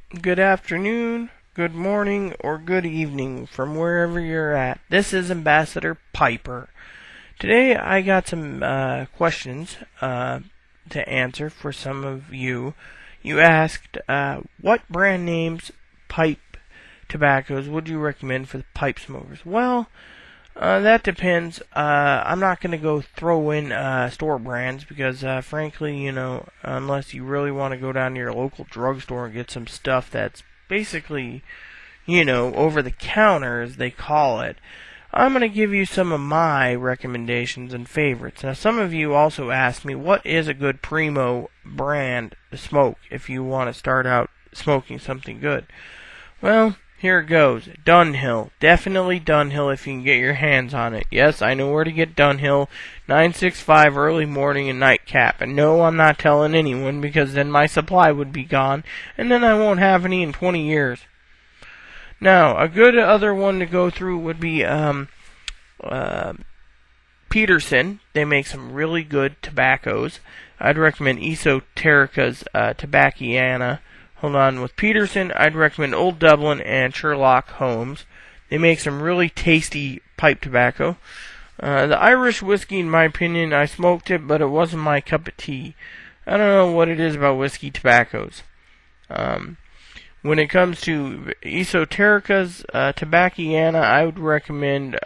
Good afternoon, good morning, or good evening from wherever you're at. This is Ambassador Piper. Today I got some questions to answer for some of you. You asked, what brand names pipe tobaccos would you recommend for the pipe smokers? Well, that depends. I'm not going to go throw in store brands because, frankly, unless you really want to go down to your local drugstore and get some stuff that's basically, over the counter, as they call it, I'm going to give you some of my recommendations and favorites. Now, some of you also asked me, what is a good primo brand to smoke if you want to start out smoking something good? Well, here it goes. Dunhill. Definitely Dunhill if you can get your hands on it. Yes, I know where to get Dunhill. 965 early morning and nightcap. And no, I'm not telling anyone because then my supply would be gone. And then I won't have any in 20 years. Now, a good other one to go through would be Peterson. They make some really good tobaccos. I'd recommend Esoterica's Tobacciana. Hold on, with Peterson, I'd recommend Old Dublin and Sherlock Holmes. They make some really tasty pipe tobacco. The Irish whiskey, in my opinion, I smoked it, but it wasn't my cup of tea. I don't know what it is about whiskey tobaccos. When it comes to Esoterica's Tobacciana, I would recommend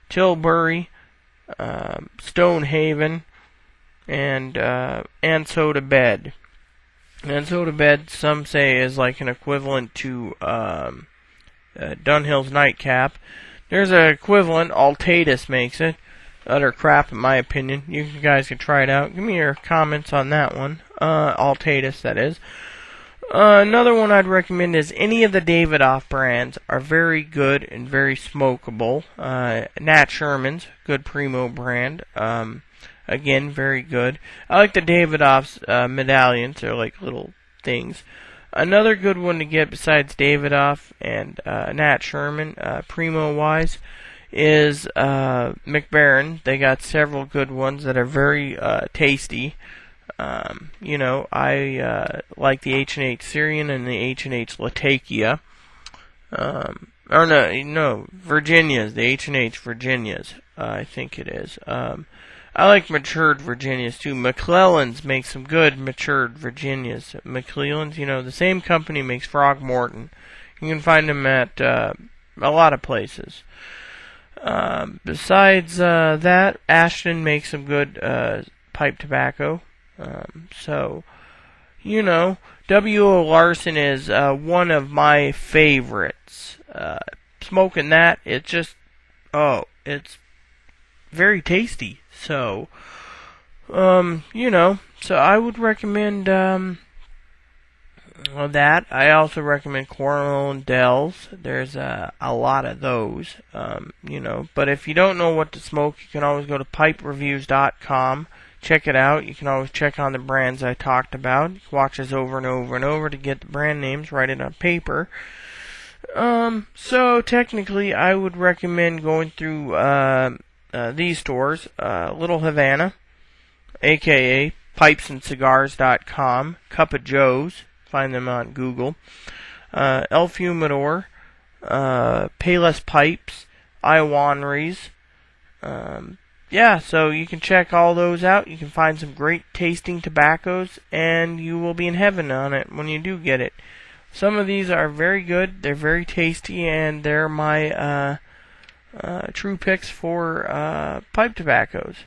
Tilbury, Stonehaven, and Soda Bed. And Soda Bed, some say, is like an equivalent to Dunhill's Nightcap. There's an equivalent, Altatus makes it. Utter crap, in my opinion. You guys can try it out. Give me your comments on that one. Altatus, that is. Another one I'd recommend is any of the Davidoff brands are very good and very smokable. Nat Sherman's, good primo brand. Again, very good. I like the Davidoff's medallions. They're like little things. Another good one to get besides Davidoff and Nat Sherman, primo-wise, is McBaron. They got several good ones that are very tasty. I like the H&H Syrian and the H&H Latakia. Virginias. The H&H Virginias, I think it is. I like matured Virginias too. McClellan's makes some good matured Virginias. McClellan's, the same company makes Frogmorton. You can find them at a lot of places. Besides that, Ashton makes some good pipe tobacco. W.O. Larson is one of my favorites. Smoking that, it's very tasty. So I would recommend that. I also recommend Cornwall and Dells. There's a lot of those, But if you don't know what to smoke, you can always go to pipereviews.com. Check it out. You can always check on the brands I talked about. Watch this over and over and over to get the brand names. Write it on paper. So technically, I would recommend going through these stores, Little Havana, aka pipesandscigars.com, Cup of Joe's, find them on Google, El Fumador, Payless Pipes, Iwanries. So you can check all those out. You can find some great tasting tobaccos, and you will be in heaven on it when you do get it. Some of these are very good, they're very tasty, and they're my true picks for pipe tobaccos.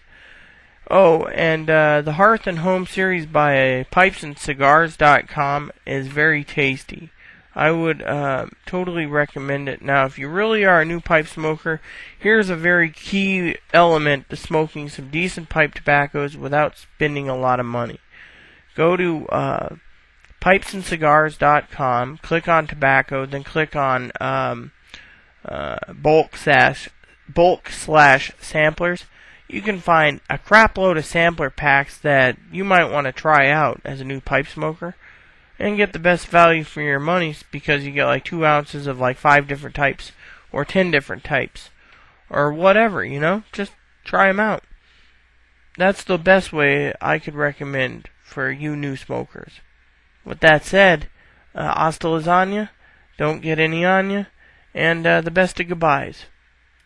Oh, and the Hearth and Home series by pipesandscigars.com is very tasty. I would totally recommend it. Now, if you really are a new pipe smoker, here's a very key element to smoking some decent pipe tobaccos without spending a lot of money. Go to pipesandscigars.com, click on tobacco, then click on bulk/samplers. You can find a crap load of sampler packs that you might want to try out as a new pipe smoker and get the best value for your money because you get like 2 ounces of like 5 different types or 10 different types or whatever, just try them out. That's the best way I could recommend for you new smokers. With that said, hasta lasagna, don't get any on ya, and the best of goodbyes.